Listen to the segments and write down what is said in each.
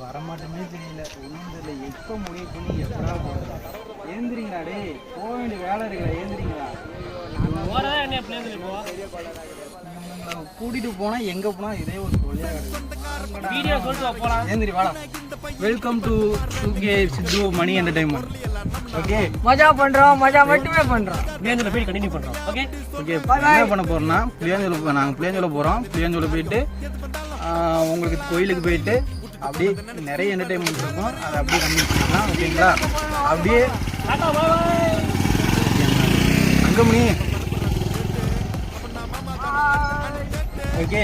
வரமாட்டேன்னே தெரியல, ஒன்றும் தெரியல. எப்போ முடிவு பண்ணி எப்படா போகிறது? ஏந்திரிங்களா டே, போக வேண்டிய வேலை இருக்குல்ல, ஏந்திரிங்களா? கூட்டிட்டு போனா எங்க போனா இதே ஒரு தொழிலாக போகலாம். ஏந்திரி வாடா. Welcome to 2K Sithu Mani entertainment. Okay, மஜா பண்றோம், மஜா மட்டுமே பண்றோம். புளியாஞ்சோலை போய் கண்டினியூ பண்றோம். Okay okay. என்ன பண்ண போறோம்னா நாங்கள் புளியாஞ்சோலை போகிறோம். புளியாஞ்சோலை போயிட்டு உங்களுக்கு கோயிலுக்கு போயிட்டு அப்படியே நிறைய என்டர்டைன்மெண்ட் இருக்கும், அதை அப்படியே கண்டினியூ பண்ணிக்கலாம். ஓகேங்களா? அப்படியே அங்கமணி. ஓகே,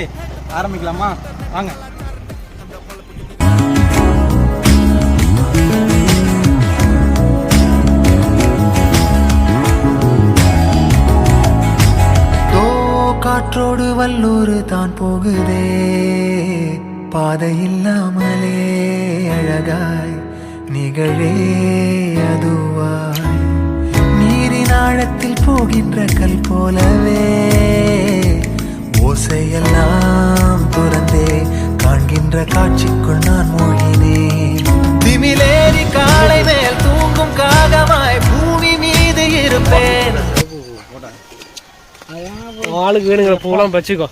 ஆரம்பிக்கலாமா? வாங்க. காற்றோடு வல்லூர் தான் போகுதே, பாதை இல்லாமலே அழகாய் நிகழே அதுவாய், நீரின் ஆழத்தில் போகின்ற கல் போலவே ஓசையெல்லாம் துறந்தே காண்கின்ற காட்சிக்குள் நான் மூழ்கினேன். திமிலேறி காலை மேல் தூங்கும் காகமாய் பூமி மீது இருப்பேன். ஆளுக்கு வேணுங்கிற பூலாம் பச்சுக்கோ.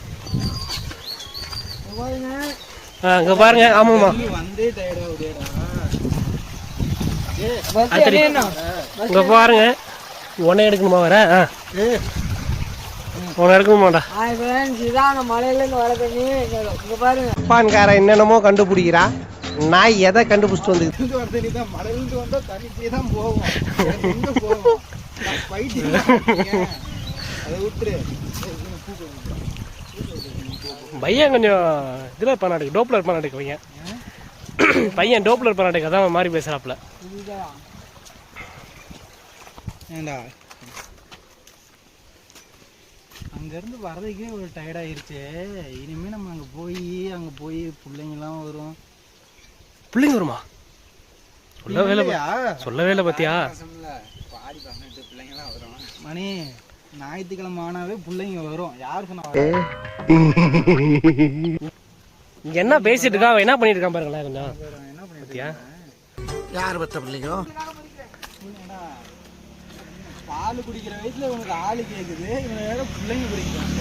அங்க பாருங்க. ஆமாமா, இங்க பாருங்க. உன்னை எடுக்கணுமா? வர உன்னை எடுக்கணுமாடா? பான்கார என்னென்னமோ கண்டுபிடிக்கிறா. நான் எதை கண்டுபிடிச்சிட்டு வந்து பையன் கொஞ்சம் இதில் பண்ணாட்டுக்கு டோப்லர் பண்ணாட்டுக்கு பையன் டோப்லர் பண்ணாட்டுக்கு அதான் மாதிரி பேசுறாப்புல. ஏண்டா அங்கேருந்து வர்றதுக்கே ஒரு டயர்டாயிருச்சு. இனிமேல் நம்ம அங்கே போய் பிள்ளைங்கலாம் வரும். பிள்ளைங்க வருமா? சொல்லவே இல்லை பத்தியா? பாடி 18 பிள்ளைங்கலாம் வரும். மணி ஞாயிற்றுக்கிழமை ஆனாவே பிள்ளைங்க வரும். யார் சொன்னா? இங்க என்ன பேசிட்டு இருக்கா, என்ன பண்ணிட்டு இருக்கான் பாருங்களேன். கொஞ்சம் என்ன பண்ணியா? யார் பத்த பிள்ளைங்க? பால் குடிக்கிற வயசுல உனக்கு ஆளு கேக்குது, இவன் வேற பிள்ளைங்க குடிக்கிறான்.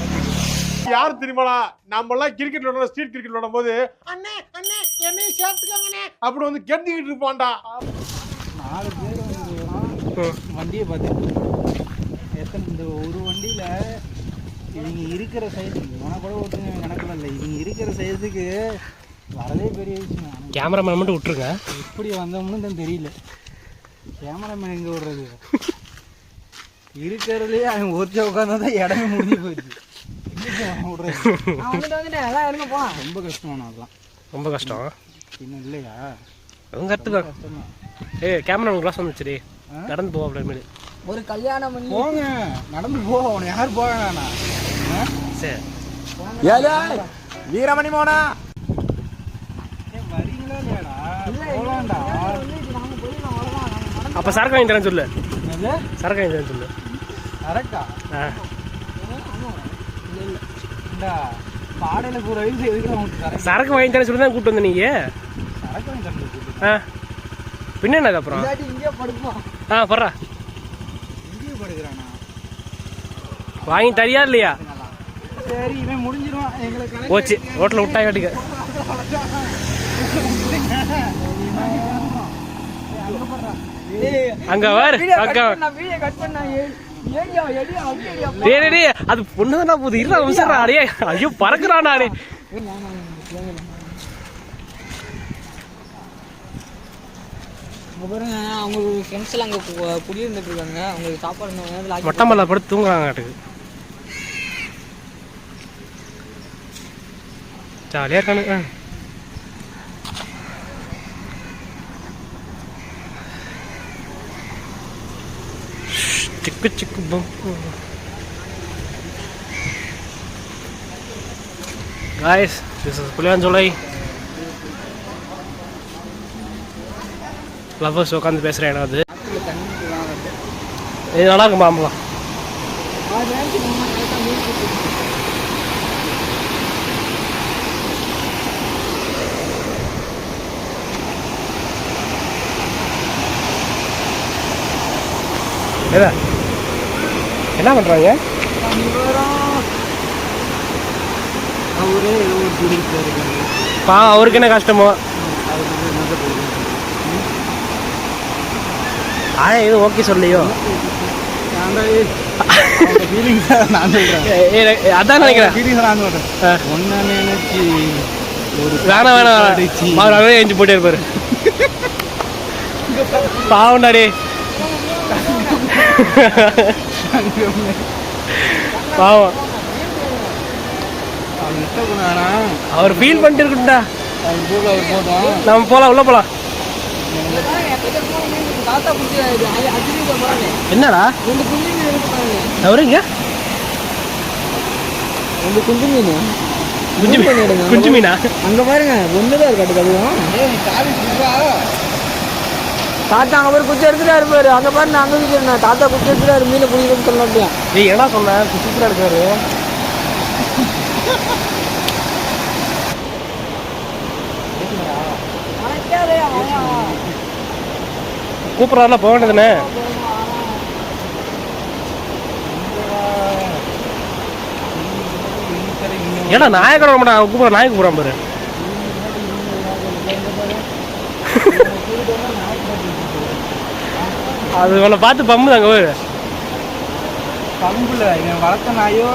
யார் தெரியுமாடா? நம்ம எல்லாம் கிரிக்கெட் விளையாட, ஸ்ட்ரீட் கிரிக்கெட் விளையாடும் போது அண்ணே அண்ணே என்னையும் சேர்த்துக்கோங்கண்ணே அப்படி வந்து கெடுத்துக்கிட்டு இருப்பான்டா. 4 பேர் வந்து வண்டியை பார்த்துட்டு எத்தனை இந்த ஒரு வண்டியில இவங்க இருக்கிற சைஸுக்கு உன கூட ஓட்டுங்க கணக்கில் இல்லை. இவங்க இருக்கிற சைஸுக்கு வரதே பெரிய விஷயம். கேமராமேன் மட்டும் விட்டுருங்க. எப்படி வந்தோம்னு தான் தெரியல. கேமராமேன் எங்கே விடுறது? இருக்கிறதுலேயே அவன் ஒருத்த உட்காந்து இடமே முடிஞ்சு போயிடுச்சு. ரொம்ப கஷ்டமான அதெல்லாம். ரொம்ப கஷ்டம் இன்னும் இல்லையா? ரொம்ப கஷ்டம் தான். கேமரா கிளாஸ் வந்துச்சு, நடந்து போவா அப்படியே. ஒரு கல்யாணம் பண்ணி போங்க, நடந்து போ. உன யார் போவேண்ணா? சரி வீரமணி மோனா வரீங்களா இல்லையாடா? போலாம்டா. அப்ப சரக்கு வாங்கி தரேன்னு சொல்லு. சரக்கு வாங்கி தரேன்னு சொல்லு. சரக்கா? பாடையில போற வயசு எதுக்கு சரக்கு வாங்கி தரேன் சொல்லி தான் கூப்பிட்டு வந்த நீங்க. சரக்கு வாங்கி தரேன் பின்ன என்னது அப்புறம்? இங்கே படுப்போம். படுறா. இங்கே படுக்கிறானா? வாங்கி தரியா இல்லையா? சரி, இவன் முடிஞ்சிருவான். எங்களுக்கு போச்சு, ரோட்டில் விட்டாய் காட்டுக்க. அங்க வாரு, அது பொண்ணுதானா போகுது. இருடா நிமிஷம். அடையே ஐயோ பறக்குறானா? அடே பாருங்க, அவங்க ஃப்ரெண்ட்ஸ் எல்லாம் அங்கே குடியிருந்துட்டு இருக்காங்க. அவங்களுக்கு சாப்பாடு மொட்டை மல்ல படுத்து தூங்குறாங்க காட்டுக்கு. ஜாலியா இருக்கானு. சிக்கு சிக்கு pump. Guys, this is Puliyancholai. Lovers உட்காந்து பேசுகிறேன். ஏன்னா இது நல்லா இருக்கும் பாம்பலாம். ஏதா என்ன பண்ணுறாங்க? அவரே ஏதோ ஒரு துடிக்கிட்டு இருக்காரு. அவருக்கு என்ன கஷ்டமோ எதுவும் ஓகே சொல்லையோ நான் சொல்கிறேன். அதான் நினைக்கிறேன். ஃபீலிங்ஸ் நான் சொல்கிறேன். ஒன்று நினைச்சி ஒரு வேணாம் எழுந்து போயிட்டே இருப்பாரு. பாவண்டாடி பாவம். அவர் ஃபீல் பண்ணிட்டு இருக்குண்டா. நம்ம போலாம், உள்ள போலாம். என்னடா அவருங்க குஞ்சு மீனா அங்க பாருங்க ஒண்ணுதான் இருக்காட்டு அதுவும். தாத்தா அங்க போய் குச்சி எடுத்துட்டாரு பாரு. அங்க பாரு நான் அங்க தாத்தா குச்சி எடுத்துட்டாரு மீனை பிடிக்கணும்னு சொல்லாட்டியா. நீ என்ன சொன்ன? குச்சிட்டு இருக்காரு. கூப்பிட்றாருல போக வேண்டியதுன்னு. ஏன்னா நாயக்கட மாட்டா கூப்பிட்ற நாய்க்கு கூப்பிட்றான் பாரு. அது உன்னை பார்த்து பம்பு தாங்க போய் பம்புல இவன் வளர்த்த நாயோ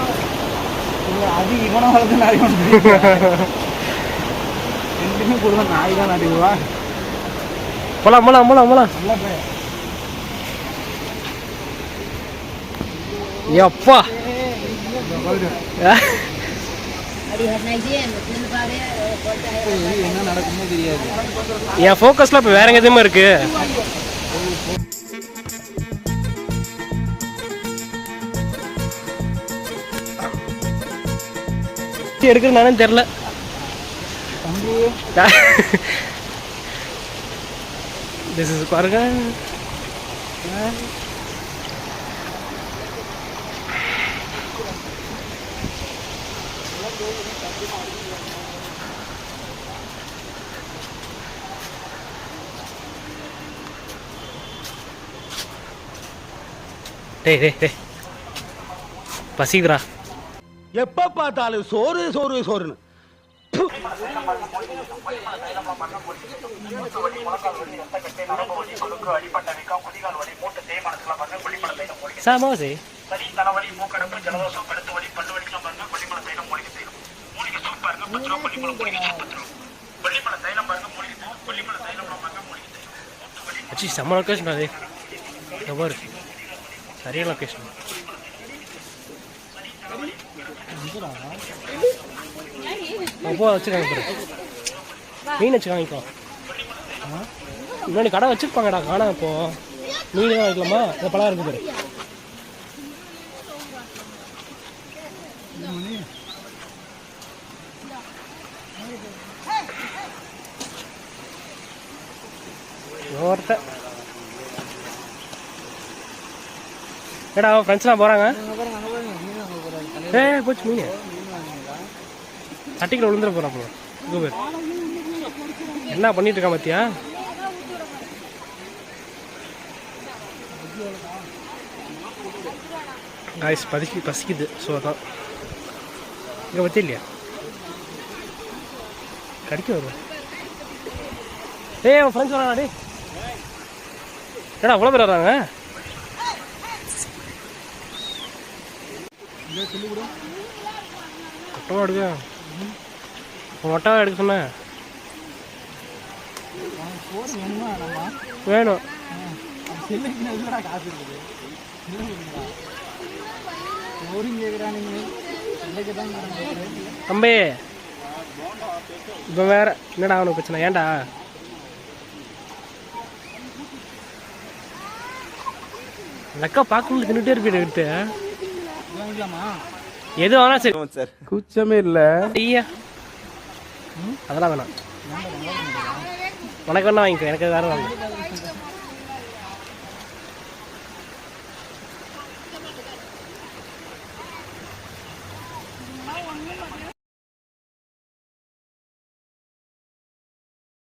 அது இவனை வளர்த்த நாயோ ரெண்டுமே கொடுத்த நாய் தான் நடுவா. போலாம் போலாம் போலாம் போலாம். எப்பா என்ன நடக்குமோ தெரியாது. என் ஃபோக்கஸ்ல இப்போ வேற எதுவுமே இருக்கு. எடுக்கிறேன்னு தெரியல. This is பாருங்க. டேய் டேய் டேய் பசிக்குதுடா. எப்ப பார்த்தாலும் சோறு சோறு சோறுன்னு. சாமோசி அச்சி செம்ம லொக்கேஷன் அது. எவ்வளோ சரியான லொக்கேஷன். அப்போ வச்சு காமிக்கிறேன். மீன் வச்சு காமிக்கலாம். இன்னொன்று கடை வச்சுருப்பாங்கடா காணா. இப்போ மீன் தான் வைக்கலாமா? இந்த பழம் இருக்கு பாரு. ஒருத்த ஏடா அவன் ஃப்ரெண்ட்ஸ்லாம் போகிறாங்க. போச்சு மீன் சட்டிக்கில் விழுந்துட போகிறான் போ. கூகுள் என்ன பண்ணிட்டு இருக்கான் பார்த்தியா? காய்ஸ் பசிக்குது. ஸோ அதான் இங்கே பற்றி இல்லையா கடிக்க வருவேன். அவன் ஃப்ரெண்ட்ஸ் வராங்க. டே ஏடா அவ்வளோ பேர் வர்றாங்க. மொட்டமாக எடுக்க மொட்டமாக எடுக்க சொன்னேன். வேணும் காசு இருக்குது. தம்பி இப்போ வேற என்னடா அவனுக்கு பிரச்சனை? ஏன்டா லக்கா பார்க்கணும் தின்னுட்டே இருப்பிட்டு எது வேணா சரி சார். கூச்சமே இல்லை. ஐயா அதெல்லாம் வேணாம். உனக்கு வேணா வாங்கிக்கோ, எனக்கு வேற வாங்க.